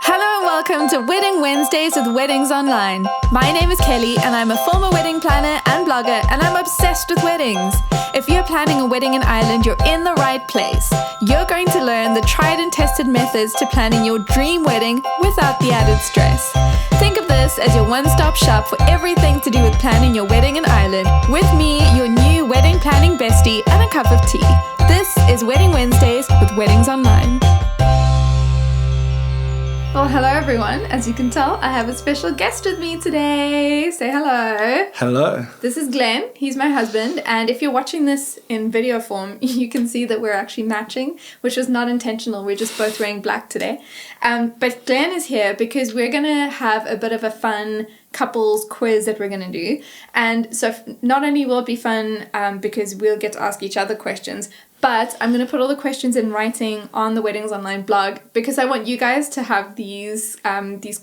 Hello and welcome to Wedding Wednesdays with Weddings Online. My name is Kelly and I'm a former wedding planner and blogger, and I'm obsessed with weddings. If you're planning a wedding in Ireland, you're in the right place. You're going to learn the tried and tested methods to planning your dream wedding without the added stress. Think of this as your one-stop shop for everything to do with planning your wedding in Ireland. With me, your new wedding planning bestie, and a cup of tea. This is Wedding Wednesdays with Weddings Online. Well, hello everyone. As you can tell, I have a special guest with me today. Say hello. Hello. This is Glenn. He's my husband. And if you're watching this in video form, you can see that we're actually matching, which was not intentional. We're just both wearing black today. But Glenn is here because we're going to have a bit of a fun couples quiz that we're going to do. And so not only will it be fun because we'll get to ask each other questions, but I'm going to put all the questions in writing on the Weddings Online blog because I want you guys to have these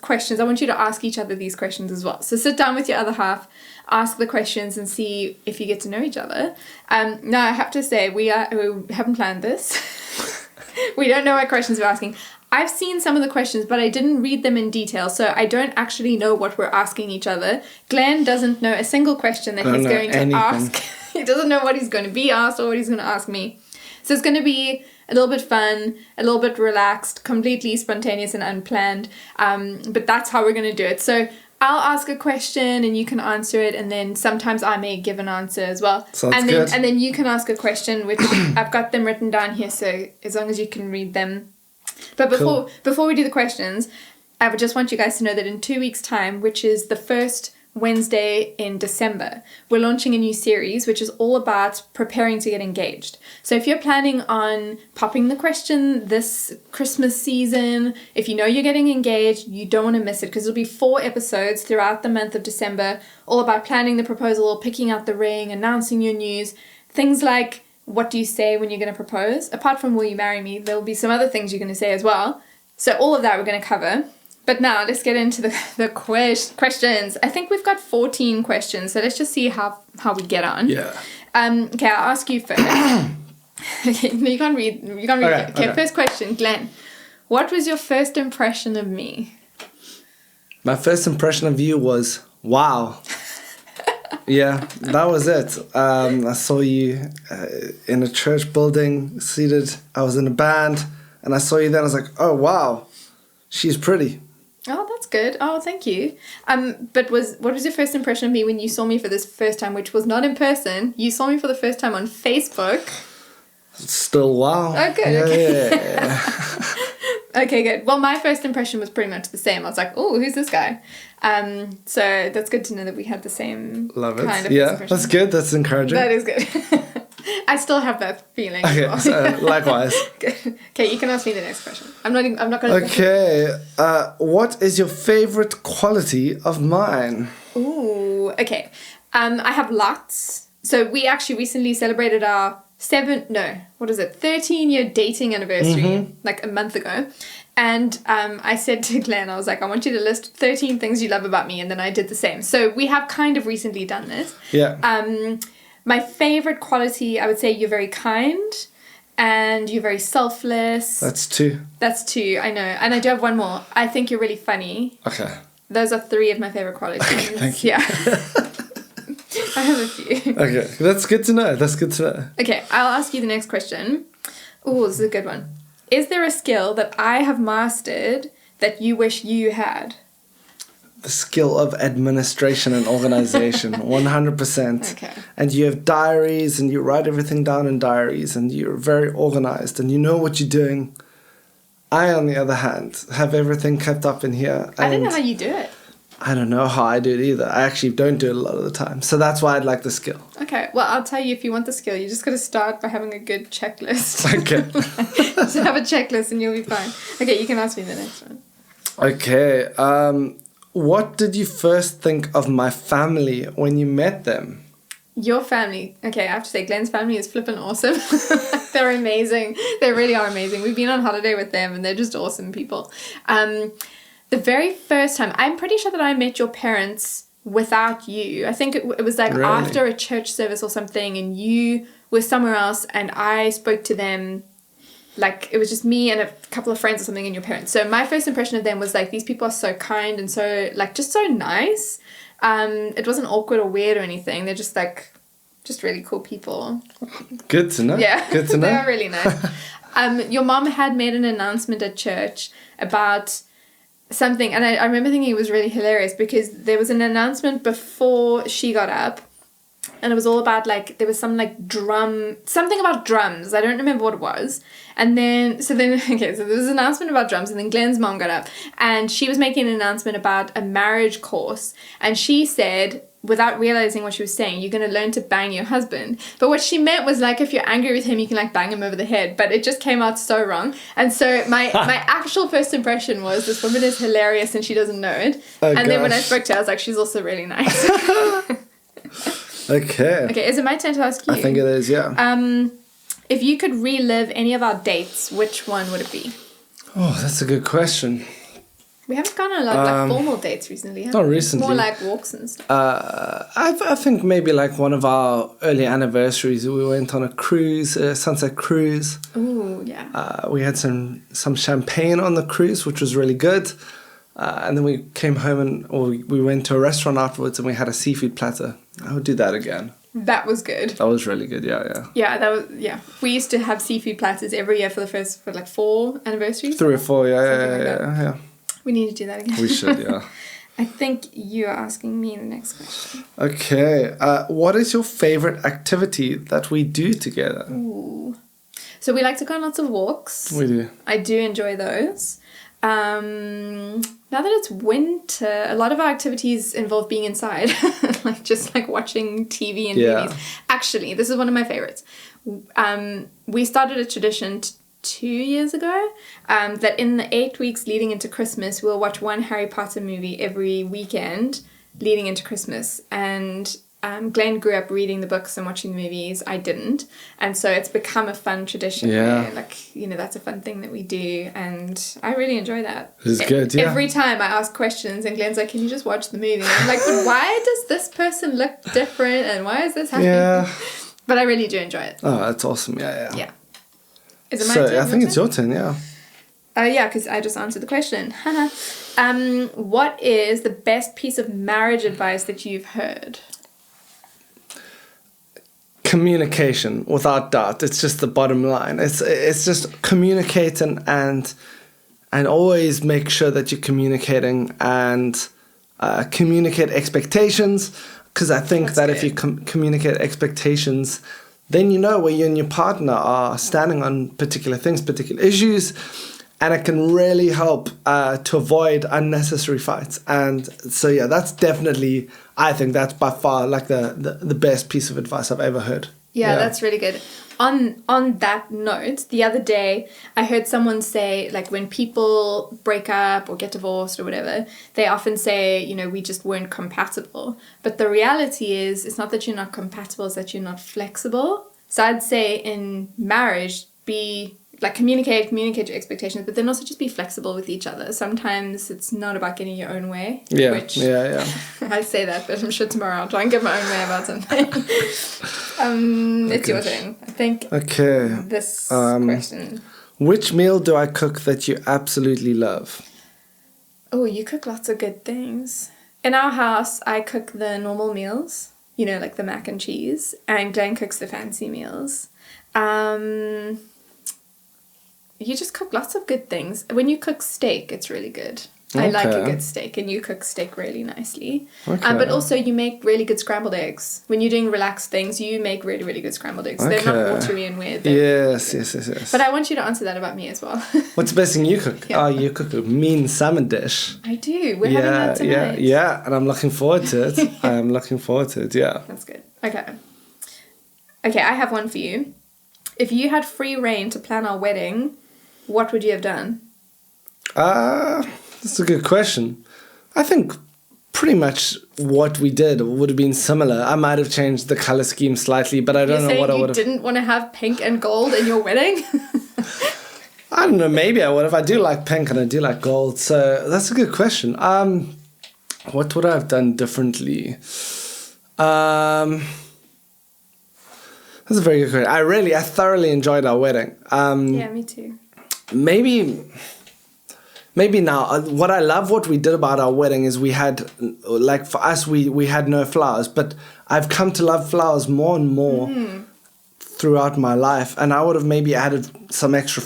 questions. I want you to ask each other these questions as well. So sit down with your other half, ask the questions and see if you get to know each other. Now, I have to say, we haven't planned this. We don't know what questions we're asking. I've seen some of the questions, but I didn't read them in detail, so I don't actually know what we're asking each other. Glenn doesn't know a single question that he's going to ask. He doesn't know what he's going to be asked or what he's going to ask me. So it's going to be a little bit fun, a little bit relaxed, completely spontaneous and unplanned. But that's how we're going to do it. So I'll ask a question and you can answer it, and then sometimes I may give an answer as well. Sounds good. And then you can ask a question, which I've got them written down here, so as long as you can read them. But before we do the questions, I would just want you guys to know that in 2 weeks' time, which is the first Wednesday in December, we're launching a new series which is all about preparing to get engaged. So if you're planning on popping the question this Christmas season, if you know you're getting engaged, you don't want to miss it because it'll be 4 episodes throughout the month of December, all about planning the proposal, picking out the ring, announcing your news, things like what do you say when you're going to propose? Apart from will you marry me, there'll be some other things you're going to say as well. So all of that we're going to cover. But now let's get into the questions. I think we've got 14 questions, so let's just see how we get on. Yeah. Okay, I'll ask you first. Okay, no, you can't read. Okay, first question, Glenn. What was your first impression of me? My first impression of you was, wow. Yeah, that was it. I saw you in a church building, seated. I was in a band, and I saw you then. I was like, oh, wow, she's pretty. Oh, that's good. Oh, thank you. But what was your first impression of me when you saw me for this first time, which was not in person? You saw me for the first time on Facebook. Still wow. Oh, good. Yeah, okay. Yeah. Okay, good. Well, my first impression was pretty much the same. I was like, oh, who's this guy? So that's good to know that we had the same Love it. kind of yeah, impression. that's good. That's encouraging. That is good. I still have that feeling. Okay, well. so likewise. Okay, you can ask me the next question. I'm not going to... Okay, what is your favorite quality of mine? Ooh, okay. I have lots. So we actually recently celebrated our 13-year dating anniversary, like a month ago. And I said to Glenn, I was like, I want you to list 13 things you love about me. And then I did the same. So we have kind of recently done this. Yeah. My favorite quality, I would say you're very kind and you're very selfless. That's 2. That's 2, I know. And I do have one more. I think you're really funny. Okay. Those are 3 of my favorite qualities. Okay, thank you. Yeah. I have a few. Okay, that's good to know. Okay, I'll ask you the next question. Oh, this is a good one. Is there a skill that I have mastered that you wish you had? The skill of administration and organization, 100%. Okay. And you have diaries and you write everything down in diaries and you're very organized and you know what you're doing. I, on the other hand, have everything kept up in here. I don't know how you do it. I don't know how I do it either. I actually don't do it a lot of the time. So that's why I'd like the skill. Okay, well, I'll tell you, if you want the skill, you just got to start by having a good checklist. Okay. Just have a checklist and you'll be fine. Okay, you can ask me the next one. Okay. What did you first think of my family when you met them? Your family. Okay, I have to say, Glenn's family is flippin' awesome. They're amazing. They really are amazing. We've been on holiday with them and they're just awesome people. The very first time, I'm pretty sure that I met your parents without you. I think it was like Really? after a church service or something, and you were somewhere else and I spoke to them like it was just me and a couple of friends or something and your parents. So my first impression of them was like, these people are so kind and so like just so nice. It wasn't awkward or weird or anything. They're just like just really cool people. Good to know. Yeah, Good to know. They are really nice. Your mom had made an announcement at church about something, and I remember thinking it was really hilarious because there was an announcement before she got up, and it was all about like there was some like something about drums. I don't remember what it was. And then so there was an announcement about drums, and then Glenn's mom got up and she was making an announcement about a marriage course, and she said, without realizing what she was saying, you're going to learn to bang your husband. But what she meant was like, if you're angry with him, you can like bang him over the head. But it just came out so wrong. And so my actual first impression was, this woman is hilarious and she doesn't know it. Then when I spoke to her, I was like, she's also really nice. Okay. Okay, is it my turn to ask you? I think it is, yeah. If you could relive any of our dates, which one would it be? Oh, that's a good question. We haven't gone on a lot of like formal dates recently, have Not we? recently. More like walks and stuff. I think maybe like one of our early anniversaries, we went on a cruise, a sunset cruise. Ooh, yeah. We had some champagne on the cruise, which was really good. And then we came home we went to a restaurant afterwards and we had a seafood platter. I would do that again. That was good. That was really good, yeah. Yeah, we used to have seafood platters every year for 4 anniversaries. 3 or 4, yeah. We need to do that again. We should, yeah. I think you're asking me the next question. Okay. What is your favorite activity that we do together? Ooh. So we like to go on lots of walks. We do. I do enjoy those. Now that it's winter, a lot of our activities involve being inside, like watching TV and movies. Actually, this is one of my favorites. We started a tradition 2 years ago that in the 8 weeks leading into Christmas, we'll watch one Harry Potter movie every weekend leading into Christmas. And Glenn grew up reading the books and watching the movies. I didn't. And so it's become a fun tradition. Yeah. Where, that's a fun thing that we do. And I really enjoy that. It's good, yeah. Every time I ask questions and Glenn's like, can you just watch the movie? And I'm like, but why does this person look different? And why is this happening? Yeah. But I really do enjoy it. Oh, that's awesome. Yeah. Yeah. Is it my turn? I think it's your turn, yeah. Yeah, because I just answered the question. What is the best piece of marriage advice that you've heard? Communication, without doubt. It's just the bottom line. It's just communicating and always make sure that you're communicating and communicate expectations. Because I think that if you communicate expectations, then you know where you and your partner are standing on particular things, particular issues, and it can really help to avoid unnecessary fights. And so, yeah, that's definitely, I think that's by far like the best piece of advice I've ever heard. Yeah, that's really good. On that note, the other day, I heard someone say, like, when people break up or get divorced or whatever, they often say, we just weren't compatible. But the reality is, it's not that you're not compatible, it's that you're not flexible. So I'd say in marriage, communicate your expectations, but then also just be flexible with each other. Sometimes it's not about getting your own way. Yeah. I say that, but I'm sure tomorrow I'll try and get my own way about something. It's your turn. I think. Okay. This question. Which meal do I cook that you absolutely love? Oh, you cook lots of good things. In our house, I cook the normal meals, like the mac and cheese, and Glenn cooks the fancy meals. You just cook lots of good things. When you cook steak, it's really good. I like a good steak, and you cook steak really nicely. Okay. But also, you make really good scrambled eggs. When you're doing relaxed things, you make really, really good scrambled eggs. Okay. They're not watery and weird. Yes. But I want you to answer that about me as well. What's the best thing you cook? Yeah. Oh, you cook a mean salmon dish. I do. We're having that tonight. Yeah, and I'm looking forward to it. Yeah. That's good. Okay, I have one for you. If you had free reign to plan our wedding, what would you have done? That's a good question. I think pretty much what we did would have been similar. I might have changed the color scheme slightly, but I don't know what I would have. You didn't want to have pink and gold in your wedding? I don't know. Maybe I would have. I do like pink and I do like gold, so that's a good question. What would I have done differently? That's a very good question. I thoroughly enjoyed our wedding. Yeah, me too. Maybe now, what we did about our wedding is we had, like for us, we had no flowers, but I've come to love flowers more and more throughout my life, and I would have maybe added some extra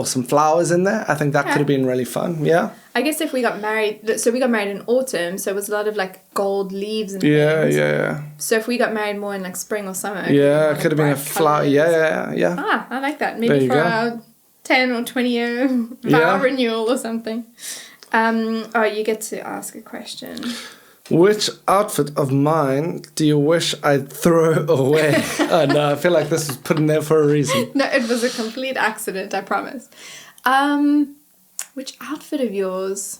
some flowers in there. I think that could have been really fun. Yeah. I guess if we got married, so we got married in autumn, so it was a lot of like gold leaves and things. Yeah. So if we got married more in like spring or summer, it could have been a flower. Yeah. Ah, I like that. Maybe for our 10 or 20 year vow renewal or something. You get to ask a question. Which outfit of mine do you wish I'd throw away? Oh no, I feel like this was put in there for a reason. No, it was a complete accident, I promise. Which outfit of yours?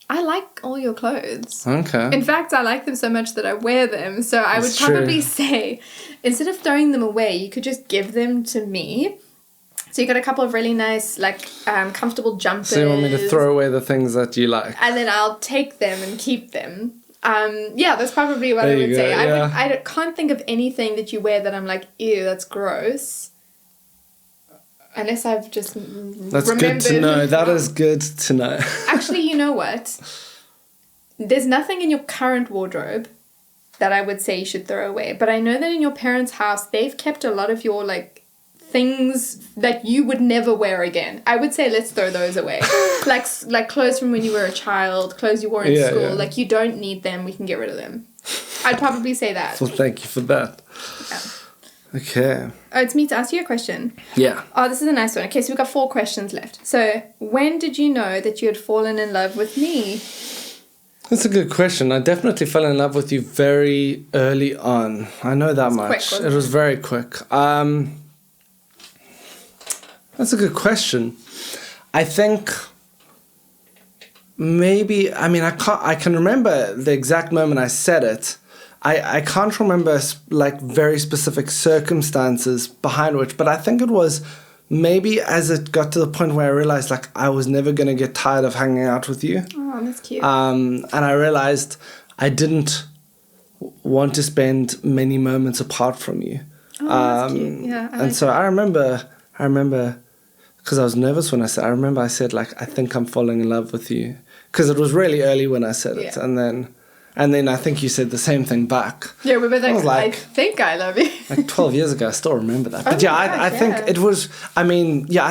I like all your clothes. Okay. In fact, I like them so much that I wear them. So I would probably say, instead of throwing them away, you could just give them to me. So you got a couple of really nice, like, comfortable jumpers. So you want me to throw away the things that you like? And then I'll take them and keep them. That's probably what I would say. Yeah. I can't think of anything that you wear that I'm like, ew, that's gross. Unless I've just That's good to know. That is good to know. Actually, you know what? There's nothing in your current wardrobe that I would say you should throw away. But I know that in your parents' house, they've kept a lot of your, like, things that you would never wear again. I would say let's throw those away. like clothes from when you were a child, clothes you wore in school. Yeah. Like, you don't need them. We can get rid of them. I'd probably say that. Well, thank you for that. Yeah. Okay. Oh, it's me to ask you a question. Yeah. Oh, this is a nice one. Okay, so we've got 4 questions left. So, when did you know that you had fallen in love with me? That's a good question. I definitely fell in love with you very early on. I know that much. It was very quick. That's a good question. I think maybe, I can remember the exact moment I said it. I can't remember like very specific circumstances behind which, but I think it was maybe as it got to the point where I realized like I was never going to get tired of hanging out with you. Oh, that's cute. And I realized I didn't want to spend many moments apart from you. Oh, that's cute. Yeah. And so I remember because I was nervous when I said, I said like, I think I'm falling in love with you. Because it was really early when I said it. And then I think you said the same thing back. Yeah, we were like, I think I love you. Like 12 years ago, I still remember that. But I think it was, I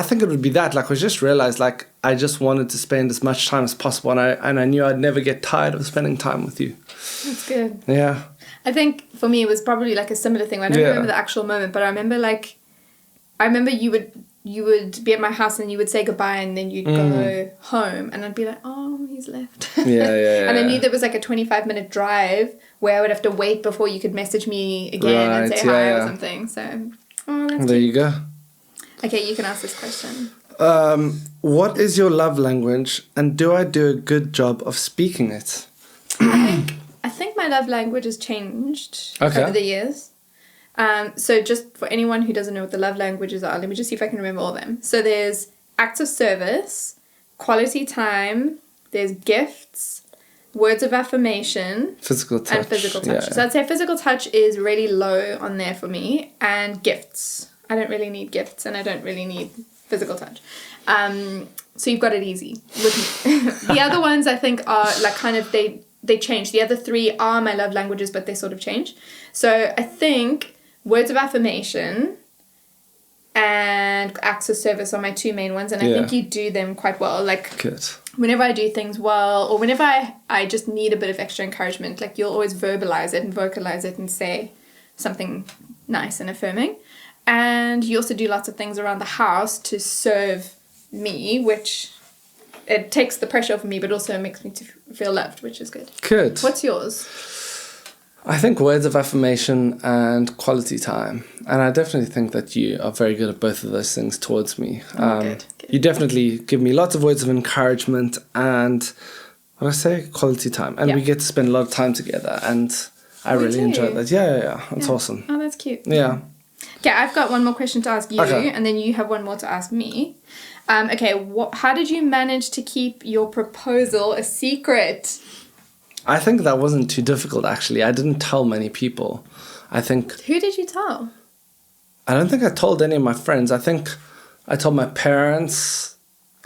think it would be that. Like, I just realized, like, I just wanted to spend as much time as possible. And I knew I'd never get tired of spending time with you. That's good. Yeah. I think for me, it was probably like a similar thing. I don't remember the actual moment, but I remember you would be at my house and you would say goodbye and then you'd go home and I'd be like, oh, he's left. Yeah. And I knew there was like a 25-minute drive where I would have to wait before you could message me again and say hi or something. So, that's there you go. Okay, you can ask this question. What is your love language and do I do a good job of speaking it? I think my love language has changed over the years. So just for anyone who doesn't know what the love languages are, let me just see if I can remember all of them. So there's acts of service, quality time, there's gifts, words of affirmation, physical touch. And physical touch. So I'd say physical touch is really low on there for me, and gifts. I don't really need gifts and I don't really need physical touch. So you've got it easy with me. The other ones I think are like kind of, they change. The other 3 are my love languages, but they sort of change. So I think words of affirmation and acts of service are my 2 main ones, and I think you do them quite well. Like, good. Whenever I do things well, or whenever I just need a bit of extra encouragement, like you'll always verbalize it and vocalize it and say something nice and affirming. And you also do lots of things around the house to serve me, which it takes the pressure off me, but also makes me to feel loved, which is good. Good. What's yours? I think words of affirmation and quality time. And I definitely think that you are very good at both of those things towards me. Good. You definitely give me lots of words of encouragement and, what I say, quality time. And we get to spend a lot of time together. And I really enjoy that. Yeah. It's awesome. Oh, that's cute. Yeah. Okay, I've got one more question to ask you, and then you have one more to ask me. How did you manage to keep your proposal a secret? I think that wasn't too difficult, actually. I didn't tell many people. I think... Who did you tell? I don't think I told any of my friends. I think I told my parents.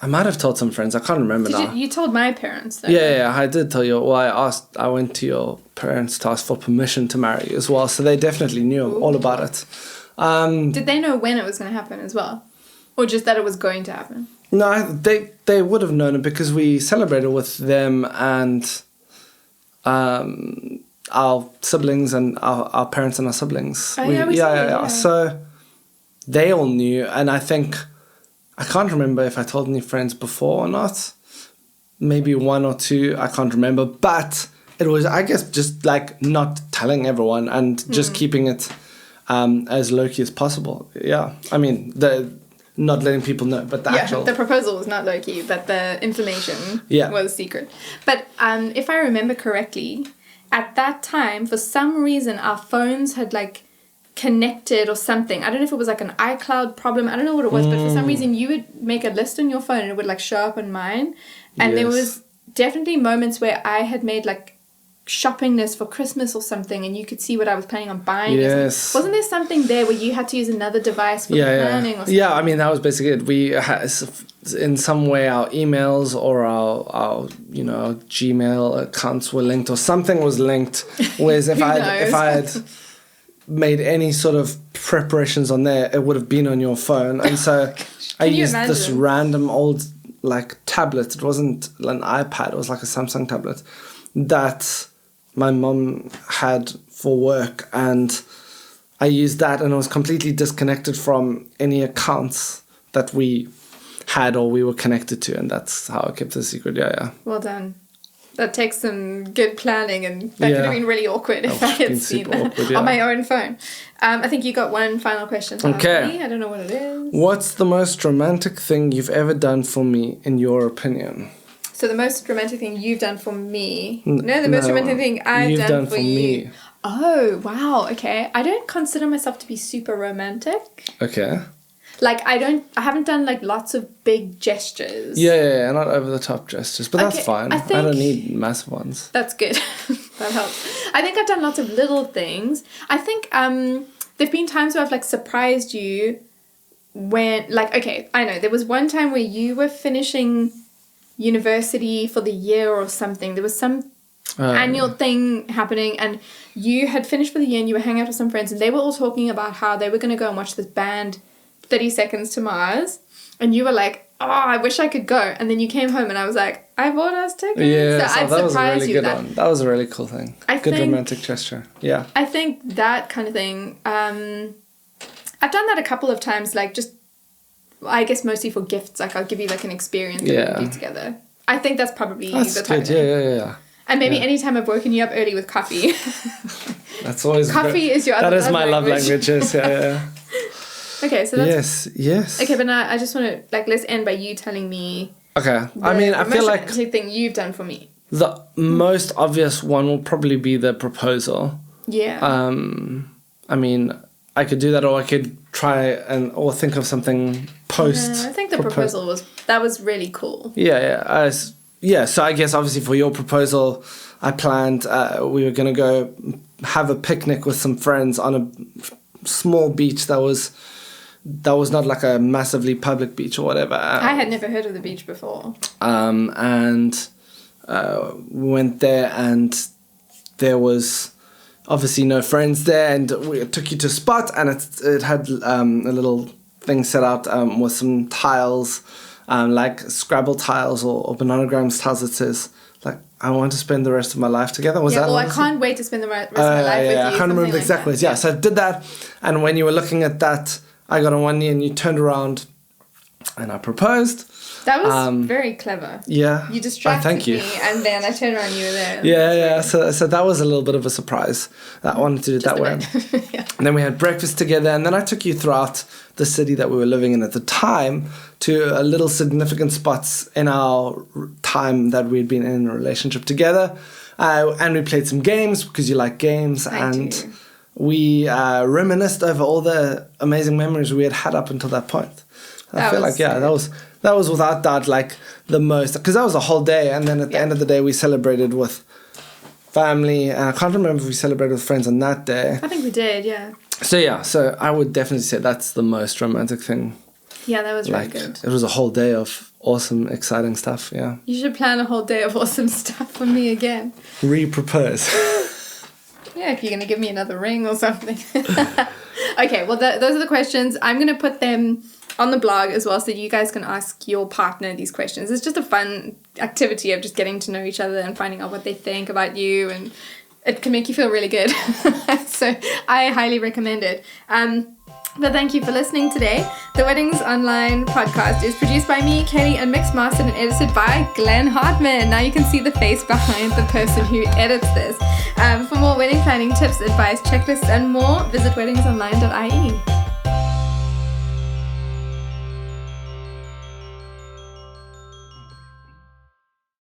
I might have told some friends. I can't remember now. You told my parents, though. Yeah, I did tell you. Well, I went to your parents to ask for permission to marry you as well. So they definitely knew all about it. Did they know when it was going to happen as well? Or just that it was going to happen? No, they would have known it because we celebrated with them and our siblings and our parents and our siblings. Oh, yeah. So they all knew, and I think I can't remember if I told any friends before or not. Maybe one or two, I can't remember. But it was, I guess, just like not telling everyone and just keeping it as low-key as possible. Yeah, I mean, not letting people know, but the proposal was not low-key, but the information was secret. But if I remember correctly, at that time, for some reason, our phones had like connected or something. I don't know if it was like an iCloud problem. I don't know what it was, but for some reason you would make a list on your phone and it would like show up on mine. And there was definitely moments where I had made like shopping list for Christmas or something, and you could see what I was planning on buying. Yes. Wasn't there something there where you had to use another device for planning or something? Yeah, I mean, that was basically it. We had, in some way, our emails or our Gmail accounts were linked, or something was linked. Whereas if I had made any sort of preparations on there, it would have been on your phone. And so I used this random old like tablet. It wasn't an iPad, it was like a Samsung tablet that my mum had for work, and I used that, and it was completely disconnected from any accounts that we had or we were connected to, and that's how I kept it a secret. Well done. That takes some good planning, and that could have been really awkward if I had seen that on my own phone. I think you got one final question to ask me. I don't know what it is. What's the most romantic thing you've ever done for me, in your opinion? So the most romantic thing you've done for me? The most romantic thing I've done for you. Me. Oh, wow. Okay. I don't consider myself to be super romantic. Okay. Like, I haven't done, like, lots of big gestures. Yeah, not over-the-top gestures, but that's fine. I don't need massive ones. That's good. That helps. I think I've done lots of little things. I think there've been times where I've, like, surprised you when, like, okay, I know. There was one time where you were finishing university for the year or something. There was some annual thing happening, and you had finished for the year and you were hanging out with some friends, and they were all talking about how they were going to go and watch this band 30 Seconds to Mars, and you were like, oh, I wish I could go. And then you came home and I was like, I bought us tickets. Yeah, so that was a really good one. That was a really cool thing. Good romantic gesture. Yeah. I think that kind of thing, I've done that a couple of times, like just, I guess mostly for gifts. Like I'll give you like an experience that we do together. I think that's probably the type of thing. Yeah. And maybe anytime I've woken you up early with coffee. That's always coffee is your other That is my love language. Yeah. Okay, so that's... Yes. Okay, but now I just want to, like, let's end by you telling me... Okay, I mean, I feel like... the most thing you've done for me. The most obvious one will probably be the proposal. Yeah. I mean, I could do that, or I could try or think of something post... I think the proposal was really cool. Yeah. So I guess, obviously, for your proposal, I planned we were going to go have a picnic with some friends on a small beach that was not like a massively public beach or whatever. I had never heard of the beach before. And we went there, and there was obviously no friends there, and we took you to a spot, and it had a little thing set out with some tiles, like Scrabble tiles or Bananagrams tiles that says, like, I want to spend the rest of my life together. I can't wait to spend the rest of my life with you. I can't remember the exact words. Yeah, so I did that, and when you were looking at that, I got on one knee and you turned around and I proposed. That was very clever. Yeah. You distracted me, and then I turned around and you were there. Yeah. So that was a little bit of a surprise. I wanted to do it that way. Yeah. And then we had breakfast together, and then I took you throughout the city that we were living in at the time to little significant spots in our time that we'd been in a relationship together. And we played some games because you like games. And we reminisced over all the amazing memories we had up until that point. I feel like, that was without doubt like the most, because that was a whole day, and then at the end of the day we celebrated with family. And I can't remember if we celebrated with friends on that day. I think we did, yeah. So I would definitely say that's the most romantic thing. Yeah, that was really good. It was a whole day of awesome, exciting stuff, yeah. You should plan a whole day of awesome stuff for me again. Re-propose. Yeah, if you're going to give me another ring or something. Okay, well, those are the questions. I'm going to put them on the blog as well so you guys can ask your partner these questions. It's just a fun activity of just getting to know each other and finding out what they think about you, and it can make you feel really good. So I highly recommend it. But thank you for listening today. The Weddings Online podcast is produced by me, Katie, and mixed, mastered and edited by Glenn Hartman. Now you can see the face behind the person who edits this. For more wedding planning tips, advice, checklists, and more, visit weddingsonline.ie.